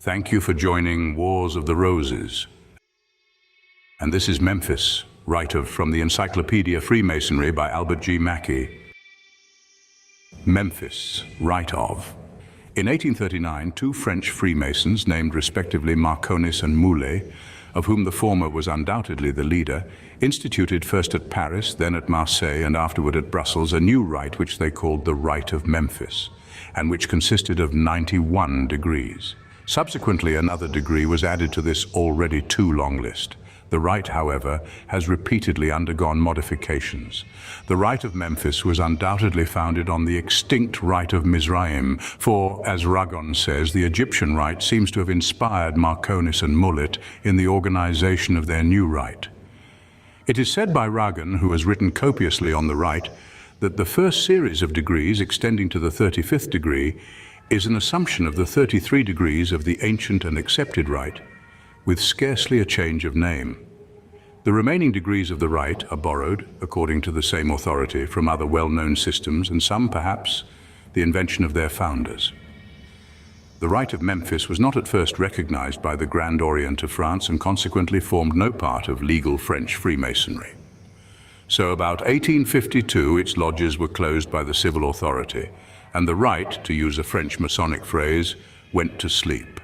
Thank you for joining Wars of the Roses. And this is Memphis, from the Encyclopedia of Freemasonry by Albert G. Mackey. Memphis, Rite of. In 1839, two French Freemasons, named respectively Marconis and Moullet, of whom the former was undoubtedly the leader, instituted first at Paris, then at Marseilles, and afterward at Brussels, a new rite which they called the Rite of Memphis, and which consisted of 91 degrees. Subsequently, another degree was added to this already too long list. The rite, however, has repeatedly undergone modifications. The Rite of Memphis was undoubtedly founded on the extinct Rite of Mizraim, for, as Ragon says, the Egyptian rite seems to have inspired Marconis and Moullet in the organization of their new rite. It is said by Ragon, who has written copiously on the rite, that the first series of degrees, extending to the 35th degree, is an assumption of the 33 degrees of the ancient and accepted rite, with scarcely a change of name. The remaining degrees of the rite are borrowed, according to the same authority, from other well-known systems, and some, perhaps, the invention of their founders. The Rite of Memphis was not at first recognized by the Grand Orient of France and consequently formed no part of legal French Freemasonry. So about 1852, its lodges were closed by the civil authority, and the rite, to use a French Masonic phrase, went to sleep.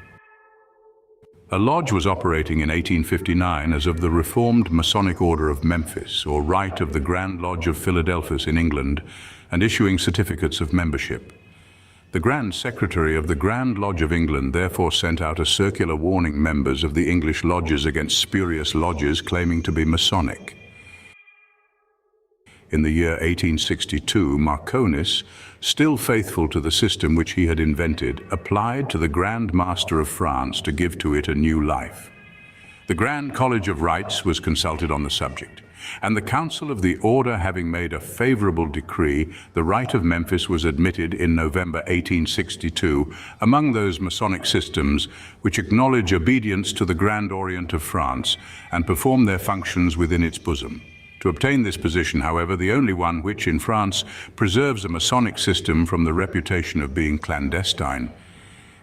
A lodge was operating in 1859 as of the Reformed Masonic Order of Memphis, or Rite of the Grand Lodge of Philadelphia in England, and issuing certificates of membership. The Grand Secretary of the Grand Lodge of England therefore sent out a circular warning members of the English lodges against spurious lodges claiming to be Masonic. In the year 1862, Marconis, still faithful to the system which he had invented, applied to the Grand Master of France to give to it a new life. The Grand College of Rites was consulted on the subject, and the Council of the Order having made a favorable decree, the Rite of Memphis was admitted in November 1862 among those Masonic systems which acknowledge obedience to the Grand Orient of France and perform their functions within its bosom. To obtain this position, however, the only one which, in France, preserves a Masonic system from the reputation of being clandestine,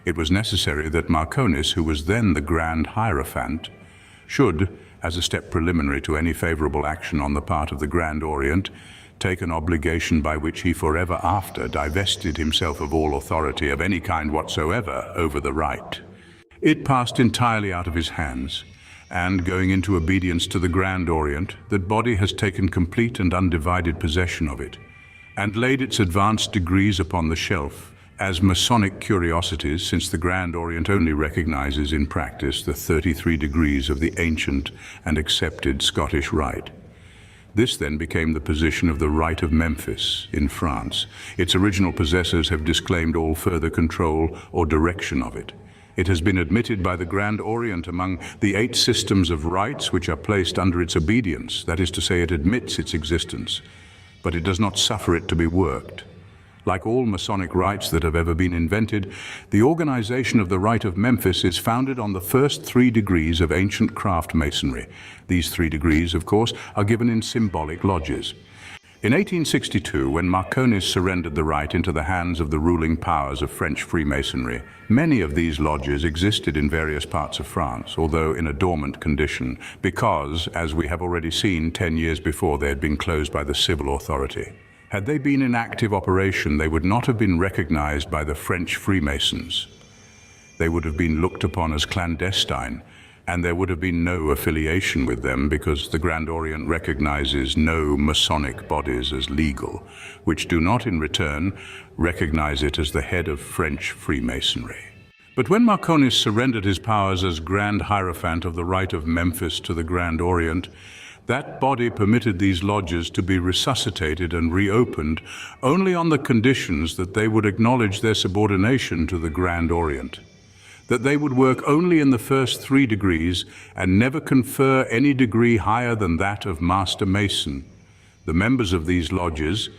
it was necessary that Marconis, who was then the Grand Hierophant, should, as a step preliminary to any favorable action on the part of the Grand Orient, take an obligation by which he forever after divested himself of all authority of any kind whatsoever over the rite. It passed entirely out of his hands, and, going into obedience to the Grand Orient, that body has taken complete and undivided possession of it, and laid its advanced degrees upon the shelf, as Masonic curiosities, since the Grand Orient only recognizes in practice the 33 degrees of the ancient and accepted Scottish rite. This then became the position of the Rite of Memphis in France. Its original possessors have disclaimed all further control or direction of it. It has been admitted by the Grand Orient among the 8 systems of rites which are placed under its obedience, that is to say, it admits its existence, but it does not suffer it to be worked. Like all Masonic rites that have ever been invented, the organization of the Rite of Memphis is founded on the first 3 degrees of ancient craft masonry. These 3 degrees, of course, are given in symbolic lodges. In 1862, when Marconis surrendered the rite into the hands of the ruling powers of French Freemasonry, many of these lodges existed in various parts of France, although in a dormant condition, because, as we have already seen, 10 years before they had been closed by the civil authority. Had they been in active operation, they would not have been recognized by the French Freemasons. They would have been looked upon as clandestine, and there would have been no affiliation with them because the Grand Orient recognizes no Masonic bodies as legal, which do not in return recognize it as the head of French Freemasonry. But when Marconis surrendered his powers as Grand Hierophant of the Rite of Memphis to the Grand Orient, that body permitted these lodges to be resuscitated and reopened only on the conditions that they would acknowledge their subordination to the Grand Orient, that they would work only in the first 3 degrees and never confer any degree higher than that of Master Mason. The members of these lodges,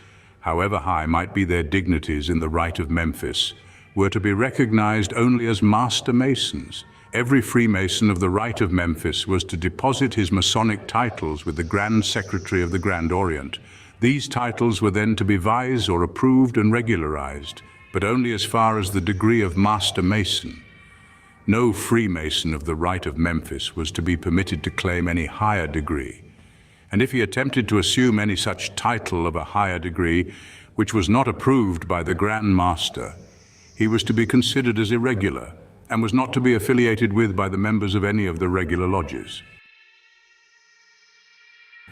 however high might be their dignities in the Rite of Memphis, were to be recognized only as Master Masons. Every Freemason of the Rite of Memphis was to deposit his Masonic titles with the Grand Secretary of the Grand Orient. These titles were then to be vised or approved and regularized, but only as far as the degree of Master Mason. No Freemason of the Rite of Memphis was to be permitted to claim any higher degree, and if he attempted to assume any such title of a higher degree which was not approved by the Grand Master, he was to be considered as irregular and was not to be affiliated with by the members of any of the regular lodges.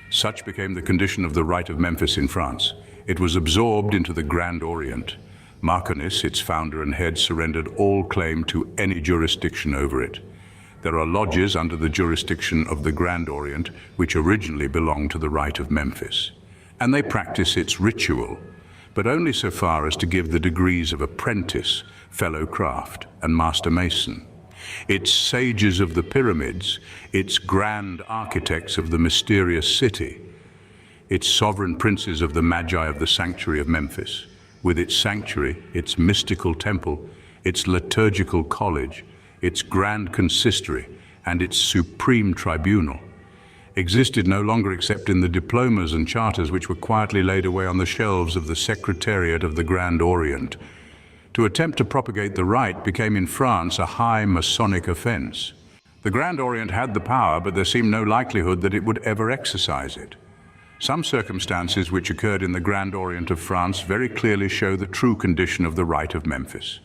Such became the condition of the Rite of Memphis in France. It was absorbed into the Grand Orient. Marconis, its founder and head, surrendered all claim to any jurisdiction over it. There are lodges under the jurisdiction of the Grand Orient which originally belonged to the Rite of Memphis, and they practice its ritual, but only so far as to give the degrees of apprentice, fellow craft, and master mason. Its sages of the pyramids, its grand architects of the mysterious city, its sovereign princes of the Magi of the sanctuary of Memphis, with its sanctuary, its mystical temple, its liturgical college, its grand consistory, and its supreme tribunal, existed no longer except in the diplomas and charters which were quietly laid away on the shelves of the Secretariat of the Grand Orient. To attempt to propagate the rite became in France a high Masonic offense. The Grand Orient had the power, but there seemed no likelihood that it would ever exercise it. Some circumstances which occurred in the Grand Orient of France very clearly show the true condition of the Rite of Memphis.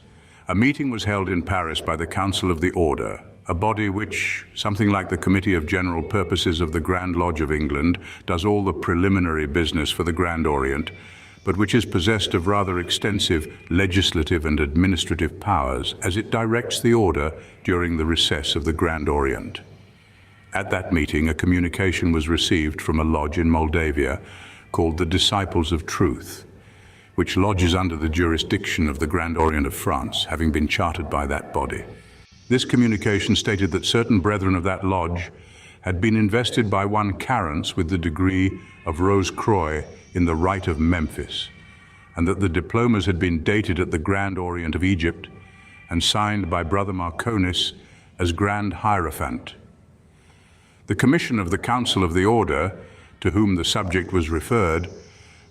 A meeting was held in Paris by the Council of the Order, a body which, something like the Committee of General Purposes of the Grand Lodge of England, does all the preliminary business for the Grand Orient, but which is possessed of rather extensive legislative and administrative powers as it directs the order during the recess of the Grand Orient. At that meeting, a communication was received from a lodge in Moldavia called the Disciples of Truth, which lodges under the jurisdiction of the Grand Orient of France, having been chartered by that body. This communication stated that certain brethren of that lodge had been invested by one Carence with the degree of Rose Croix in the Rite of Memphis, and that the diplomas had been dated at the Grand Orient of Egypt and signed by Brother Marconis as Grand Hierophant. The commission of the Council of the Order, to whom the subject was referred,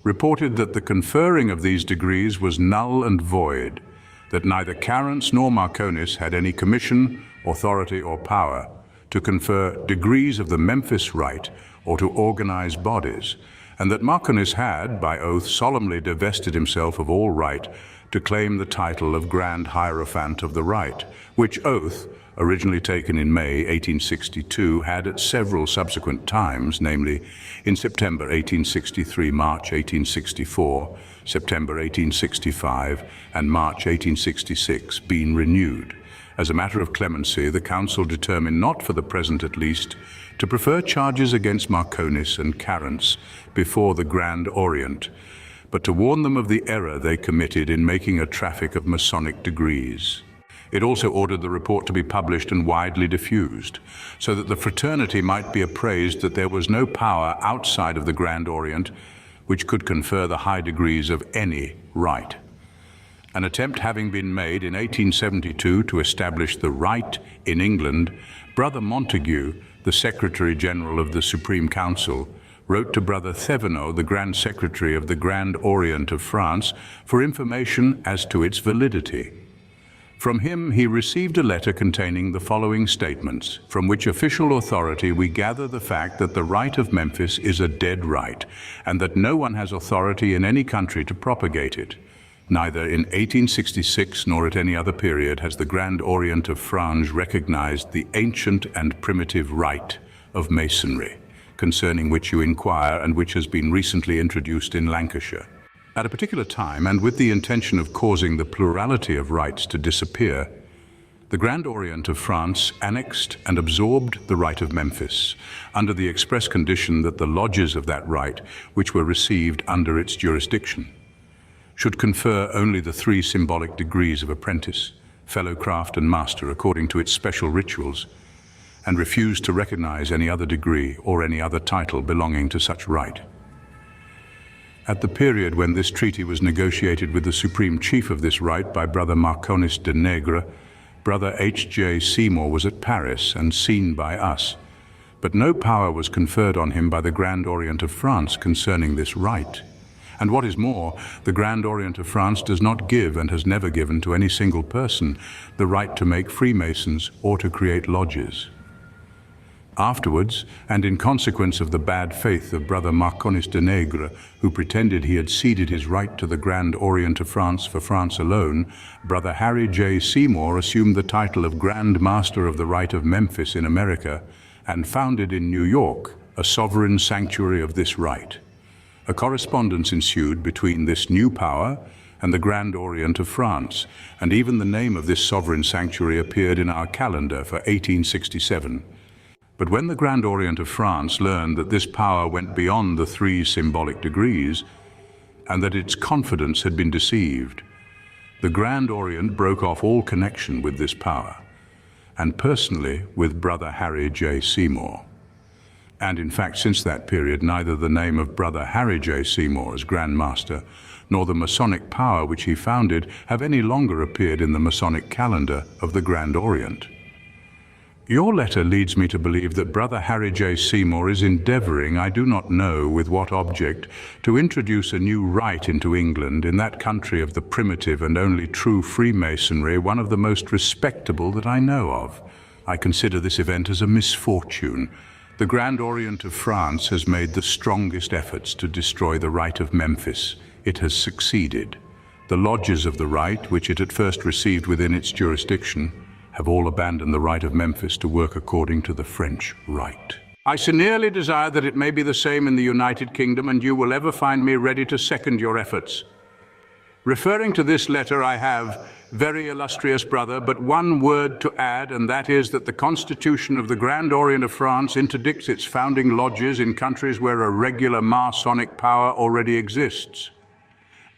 reported that the conferring of these degrees was null and void, that neither Carence nor Marconis had any commission, authority, or power to confer degrees of the Memphis Rite or to organize bodies, and that Marconis had, by oath, solemnly divested himself of all right to claim the title of Grand Hierophant of the Rite, which oath, originally taken in May 1862, had at several subsequent times, namely in September 1863, March 1864, September 1865, and March 1866, been renewed. As a matter of clemency, the Council determined, not for the present at least, to prefer charges against Marconis and Carence before the Grand Orient, but to warn them of the error they committed in making a traffic of Masonic degrees. It also ordered the report to be published and widely diffused, so that the fraternity might be appraised that there was no power outside of the Grand Orient which could confer the high degrees of any rite. An attempt having been made in 1872 to establish the rite in England, Brother Montague, the Secretary General of the Supreme Council, wrote to Brother Thevenot, the Grand Secretary of the Grand Orient of France, for information as to its validity. From him he received a letter containing the following statements, from which official authority we gather the fact that the Rite of Memphis is a dead rite, and that no one has authority in any country to propagate it. Neither in 1866 nor at any other period has the Grand Orient of France recognized the ancient and primitive rite of Masonry, concerning which you inquire and which has been recently introduced in Lancashire. At a particular time, and with the intention of causing the plurality of rites to disappear, the Grand Orient of France annexed and absorbed the Rite of Memphis, under the express condition that the lodges of that rite, which were received under its jurisdiction, should confer only the 3 symbolic degrees of apprentice, fellow craft, and master according to its special rituals, and refuse to recognize any other degree or any other title belonging to such rite. At the period when this treaty was negotiated with the supreme chief of this rite by Brother Marconis de Negre, Brother H.J. Seymour was at Paris and seen by us, but no power was conferred on him by the Grand Orient of France concerning this rite, And what is more, the Grand Orient of France does not give and has never given to any single person the right to make Freemasons or to create lodges. Afterwards, and in consequence of the bad faith of Brother Marconis de Negre, who pretended he had ceded his right to the Grand Orient of France for France alone, Brother Harry J. Seymour assumed the title of Grand Master of the Rite of Memphis in America and founded in New York a sovereign sanctuary of this rite. A correspondence ensued between this new power and the Grand Orient of France, and even the name of this sovereign sanctuary appeared in our calendar for 1867. But when the Grand Orient of France learned that this power went beyond the 3 symbolic degrees and that its confidence had been deceived, the Grand Orient broke off all connection with this power, and personally with Brother Harry J. Seymour. And in fact, since that period, neither the name of Brother Harry J. Seymour as Grand Master nor the Masonic power which he founded have any longer appeared in the Masonic calendar of the Grand Orient. Your letter leads me to believe that Brother Harry J. Seymour is endeavoring, I do not know with what object, to introduce a new rite into England, in that country of the primitive and only true Freemasonry, one of the most respectable that I know of. I consider this event as a misfortune. The Grand Orient of France has made the strongest efforts to destroy the Rite of Memphis. It has succeeded. The lodges of the rite, which it at first received within its jurisdiction, have all abandoned the Rite of Memphis to work according to the French rite. I sincerely desire that it may be the same in the United Kingdom, and you will ever find me ready to second your efforts. Referring to this letter, I have, very illustrious brother, but one word to add, and that is that the Constitution of the Grand Orient of France interdicts its founding lodges in countries where a regular Masonic power already exists.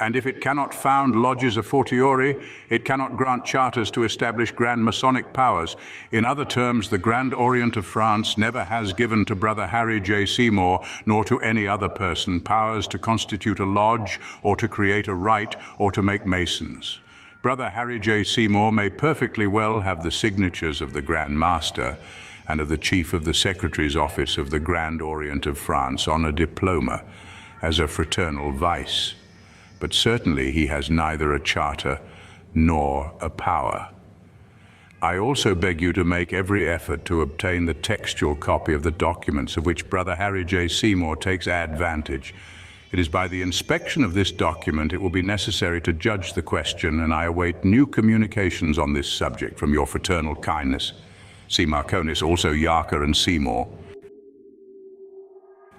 And if it cannot found lodges a fortiori, it cannot grant charters to establish Grand Masonic powers. In other terms, the Grand Orient of France never has given to Brother Harry J. Seymour, nor to any other person, powers to constitute a lodge, or to create a rite, or to make Masons. Brother Harry J. Seymour may perfectly well have the signatures of the Grand Master and of the Chief of the Secretary's Office of the Grand Orient of France on a diploma as a fraternal vice. But certainly he has neither a charter nor a power. I also beg you to make every effort to obtain the textual copy of the documents of which Brother Harry J. Seymour takes advantage. It is by the inspection of this document it will be necessary to judge the question, and I await new communications on this subject from your fraternal kindness. See Marconis, also Yarker and Seymour.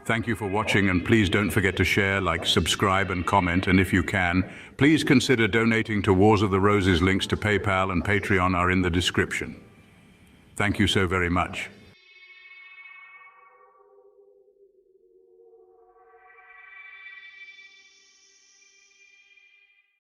Thank you for watching, and please don't forget to share, like, subscribe and comment, and if you can, please consider donating to Wars of the Roses. Links to PayPal and Patreon are in the description. Thank you so very much.